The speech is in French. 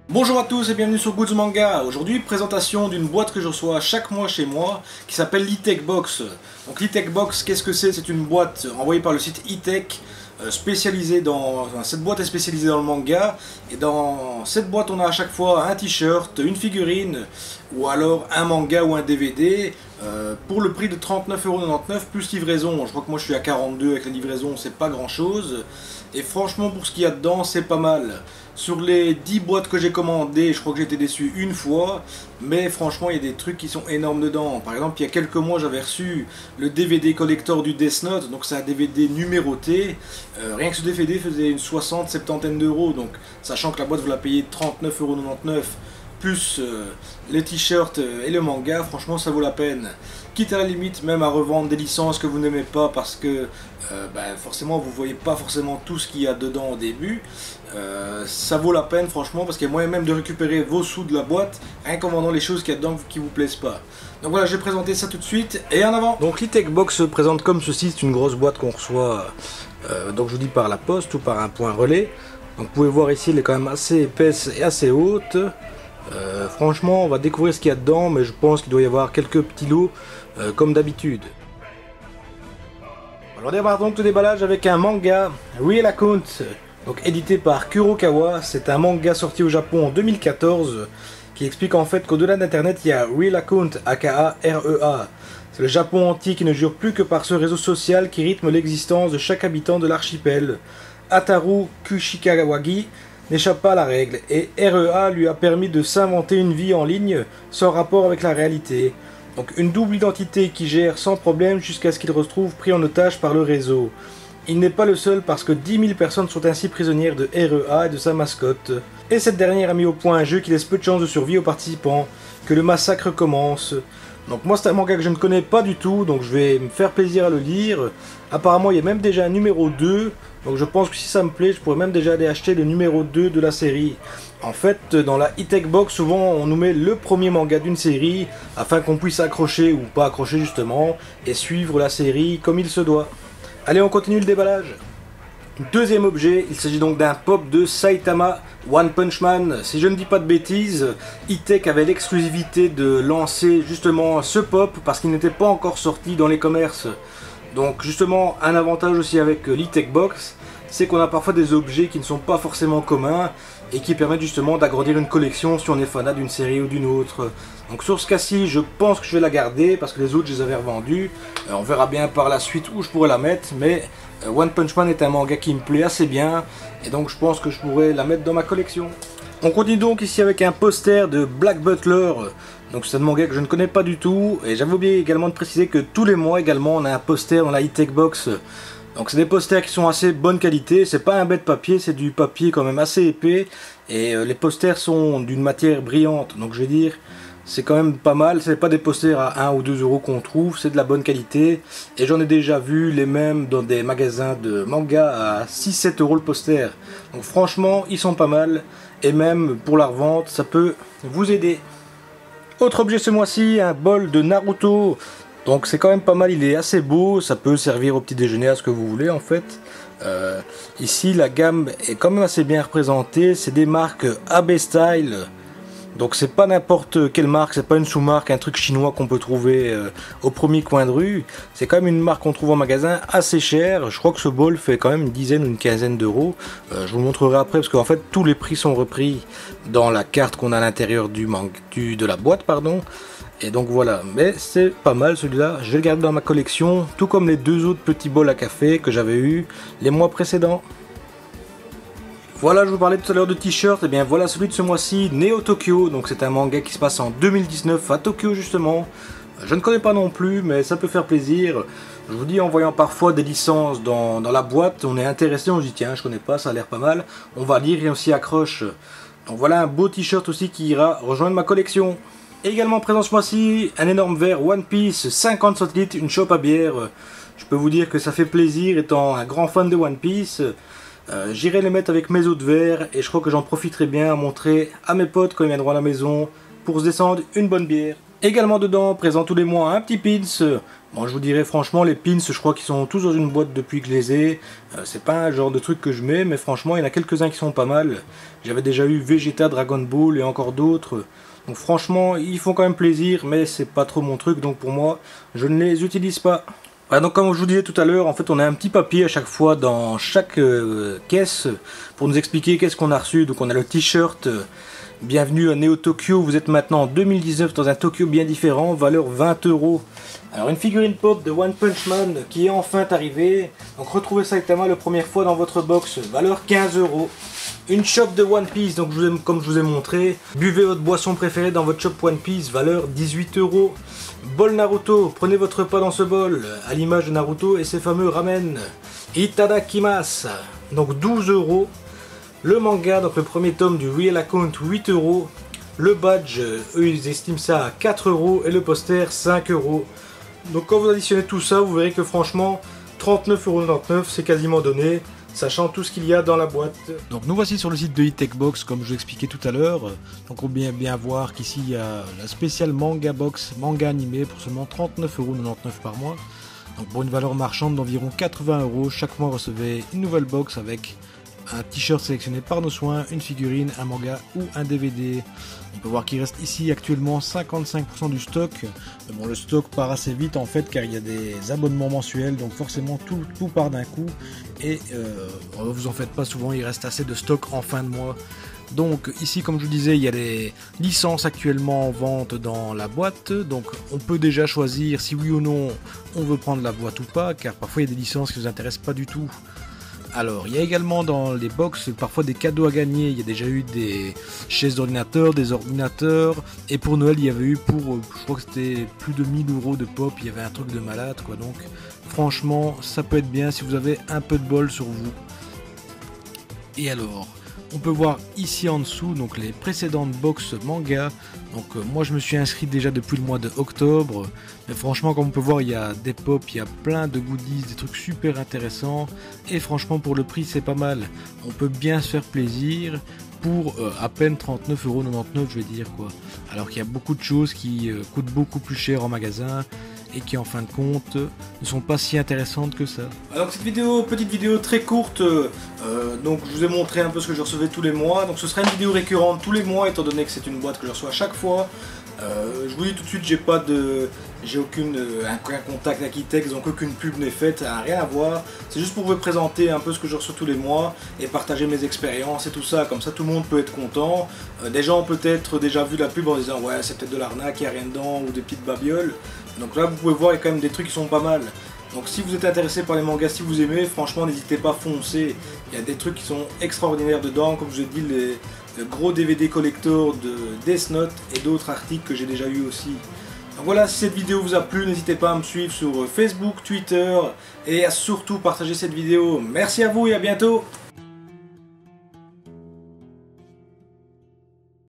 Bonjour à tous et bienvenue sur Goods Manga. Aujourd'hui, présentation d'une boîte que je reçois chaque mois chez moi qui s'appelle l'e-Tech Box. Donc l'e-Tech Box, qu'est-ce que c'est? C'est une boîte envoyée par le site e-Tech spécialisée dans... Enfin, cette boîte est spécialisée dans le manga et dans cette boîte on a à chaque fois un t-shirt, une figurine ou alors un manga ou un DVD pour le prix de 39,99€ plus livraison. Je crois que moi je suis à 42 avec la livraison, c'est pas grand chose. Et franchement pour ce qu'il y a dedans c'est pas mal. Sur les 10 boîtes que j'ai commandées, je crois que j'ai été déçu une fois, mais franchement il y a des trucs qui sont énormes dedans. Par exemple il y a quelques mois j'avais reçu le DVD collector du Death Note, donc c'est un DVD numéroté. Rien que ce DVD faisait une 60-70 d'euros, donc sachant que la boîte vous la payez 39,99€ plus les t-shirts et le manga, franchement ça vaut la peine. Quitte à la limite même à revendre des licences que vous n'aimez pas parce que forcément vous voyez pas forcément tout ce qu'il y a dedans au début, ça vaut la peine franchement parce qu'il y a moyen même de récupérer vos sous de la boîte rien qu'en vendant les choses qu'il y a dedans qui vous plaisent pas. Donc voilà, je vais présenter ça tout de suite et en avant. Donc l'e-Tech Box se présente comme ceci, c'est une grosse boîte qu'on reçoit donc je vous dis par la poste ou par un point relais. Donc vous pouvez voir ici elle est quand même assez épaisse et assez haute. Franchement on va découvrir ce qu'il y a dedans, mais je pense qu'il doit y avoir quelques petits lots comme d'habitude. Alors on démarre donc le déballage avec un manga Real Account, donc édité par Kurokawa. C'est un manga sorti au Japon en 2014 qui explique en fait qu'au-delà d'internet il y a Real Account aka REA. C'est le Japon antique qui ne jure plus que par ce réseau social qui rythme l'existence de chaque habitant de l'archipel. Ataru Kushikawagi n'échappe pas à la règle, et REA lui a permis de s'inventer une vie en ligne sans rapport avec la réalité. Donc une double identité qui gère sans problème jusqu'à ce qu'il se retrouve pris en otage par le réseau. Il n'est pas le seul parce que 10 000 personnes sont ainsi prisonnières de REA et de sa mascotte. Et cette dernière a mis au point un jeu qui laisse peu de chances de survie aux participants, que le massacre commence. Donc moi c'est un manga que je ne connais pas du tout, donc je vais me faire plaisir à le lire. Apparemment il y a même déjà un numéro 2, donc je pense que si ça me plaît, je pourrais même déjà aller acheter le numéro 2 de la série. En fait, dans la e-Tech Box, souvent on nous met le premier manga d'une série, afin qu'on puisse accrocher ou pas accrocher justement, et suivre la série comme il se doit. Allez, on continue le déballage. Deuxième objet, il s'agit donc d'un pop de Saitama One Punch Man. Si je ne dis pas de bêtises, e-Tech avait l'exclusivité de lancer justement ce pop parce qu'il n'était pas encore sorti dans les commerces. Donc justement, un avantage aussi avec l'e-Tech Box, c'est qu'on a parfois des objets qui ne sont pas forcément communs et qui permettent justement d'agrandir une collection si on est fanat d'une série ou d'une autre. Donc sur ce cas-ci, je pense que je vais la garder parce que les autres je les avais revendus. On verra bien par la suite où je pourrais la mettre, mais One Punch Man est un manga qui me plaît assez bien et donc je pense que je pourrais la mettre dans ma collection. On continue donc ici avec un poster de Black Butler. Donc c'est un manga que je ne connais pas du tout, et j'avais oublié également de préciser que tous les mois également on a un poster dans la e-Tech Box. Donc c'est des posters qui sont assez bonne qualité, c'est pas un bête papier, c'est du papier quand même assez épais, et les posters sont d'une matière brillante, donc je vais dire c'est quand même pas mal. C'est pas des posters à 1 ou 2 euros qu'on trouve, c'est de la bonne qualité, et j'en ai déjà vu les mêmes dans des magasins de manga à 6-7 euros le poster. Donc franchement ils sont pas mal, et même pour la revente ça peut vous aider. Autre objet ce mois-ci, un bol de Naruto. Donc c'est quand même pas mal, il est assez beau, ça peut servir au petit déjeuner, à ce que vous voulez en fait. Ici la gamme est quand même assez bien représentée, c'est des marques AB Style. Donc c'est pas n'importe quelle marque, c'est pas une sous-marque, un truc chinois qu'on peut trouver au premier coin de rue. C'est quand même une marque qu'on trouve en magasin assez chère. Je crois que ce bol fait quand même une dizaine ou une quinzaine d'euros. Je vous montrerai après parce qu'en fait tous les prix sont repris dans la carte qu'on a à l'intérieur de la boîte, pardon. Et donc voilà, mais c'est pas mal celui-là, je vais le garder dans ma collection, tout comme les deux autres petits bols à café que j'avais eu les mois précédents. Voilà, je vous parlais tout à l'heure de t-shirt, et bien voilà celui de ce mois-ci, Neo Tokyo. Donc c'est un manga qui se passe en 2019 à Tokyo justement. Je ne connais pas non plus, mais ça peut faire plaisir. Je vous dis, en voyant parfois des licences dans la boîte, on est intéressé, on se dit tiens, je connais pas, ça a l'air pas mal. On va lire et on s'y accroche. Donc voilà un beau t-shirt aussi qui ira rejoindre ma collection. Également présent ce mois-ci, un énorme verre One Piece, 50 centilitres, une chope à bière. Je peux vous dire que ça fait plaisir, étant un grand fan de One Piece. J'irai les mettre avec mes autres verres et je crois que j'en profiterai bien à montrer à mes potes quand ils viendront à la maison pour se descendre une bonne bière. Également dedans, présent tous les mois, un petit pins Bon, je vous dirais franchement, les pins, je crois qu'ils sont tous dans une boîte depuis que je les ai. C'est pas un genre de truc que je mets, mais franchement, il y en a quelques-uns qui sont pas mal. J'avais déjà eu Vegeta, Dragon Ball et encore d'autres. Donc franchement, ils font quand même plaisir, mais c'est pas trop mon truc, donc pour moi, je ne les utilise pas. Voilà, donc comme je vous disais tout à l'heure, en fait, on a un petit papier à chaque fois dans chaque caisse pour nous expliquer qu'est-ce qu'on a reçu. Donc on a le t-shirt. Bienvenue à Neo Tokyo, vous êtes maintenant en 2019 dans un Tokyo bien différent, valeur 20 €. Alors une figurine pop de One Punch Man qui est enfin arrivée. Donc retrouvez ça exactement la première fois dans votre box, valeur 15 €. Une shop de One Piece, donc comme je vous ai montré. Buvez votre boisson préférée dans votre shop One Piece, valeur 18 €. Bol Naruto, prenez votre repas dans ce bol, à l'image de Naruto et ses fameux ramen. Itadakimasu, donc 12 €. Le manga, donc le premier tome du Real Account, 8 €. Le badge, eux ils estiment ça à 4 € et le poster 5 €. Donc quand vous additionnez tout ça, vous verrez que franchement 39,99 € c'est quasiment donné, sachant tout ce qu'il y a dans la boîte. Donc nous voici sur le site de eTechBox comme je vous expliquais tout à l'heure. Donc on peut bien voir qu'ici il y a la spéciale manga box, manga animé pour seulement 39,99 € par mois. Donc pour une valeur marchande d'environ 80 €, chaque mois recevez une nouvelle box avec un t-shirt sélectionné par nos soins, une figurine, un manga ou un DVD. On peut voir qu'il reste ici actuellement 55% du stock. Mais bon, le stock part assez vite en fait car il y a des abonnements mensuels, donc forcément tout part d'un coup. Et vous en faites pas souvent, il reste assez de stock en fin de mois. Donc ici comme je vous disais, il y a des licences actuellement en vente dans la boîte. Donc on peut déjà choisir si oui ou non on veut prendre la boîte ou pas, car parfois il y a des licences qui ne vous intéressent pas du tout. Alors, il y a également dans les box parfois des cadeaux à gagner. Il y a déjà eu des chaises d'ordinateur, des ordinateurs. Et pour Noël, il y avait eu je crois que c'était plus de 1000 € de pop. Il y avait un truc de malade, quoi. Donc, franchement, ça peut être bien si vous avez un peu de bol sur vous. Et alors, on peut voir ici en dessous donc les précédentes box manga. Donc moi je me suis inscrit déjà depuis le mois de octobre. Mais franchement comme on peut voir il y a des pop, il y a plein de goodies, des trucs super intéressants. Et franchement pour le prix c'est pas mal. On peut bien se faire plaisir pour à peine 39,99 € je vais dire quoi. Alors qu'il y a beaucoup de choses qui coûtent beaucoup plus cher en magasin. Et qui en fin de compte ne sont pas si intéressantes que ça. Alors cette vidéo, petite vidéo très courte, donc je vous ai montré un peu ce que je recevais tous les mois, donc ce sera une vidéo récurrente tous les mois étant donné que c'est une boîte que je reçois à chaque fois. Je vous dis tout de suite, j'ai aucun contact avec eTech, donc aucune pub n'est faite, rien à voir. C'est juste pour vous présenter un peu ce que je reçois tous les mois et partager mes expériences et tout ça, comme ça tout le monde peut être content. Des gens ont peut-être déjà vu la pub en disant ouais c'est peut-être de l'arnaque, il n'y a rien dedans ou des petites babioles. Donc là vous pouvez voir il y a quand même des trucs qui sont pas mal. Donc si vous êtes intéressé par les mangas, si vous aimez, franchement n'hésitez pas à foncer. Il y a des trucs qui sont extraordinaires dedans, comme je vous ai dit les gros DVD collector de Death Note et d'autres articles que j'ai déjà eu aussi. Donc voilà, si cette vidéo vous a plu, n'hésitez pas à me suivre sur Facebook, Twitter et à surtout partager cette vidéo. Merci à vous et à bientôt.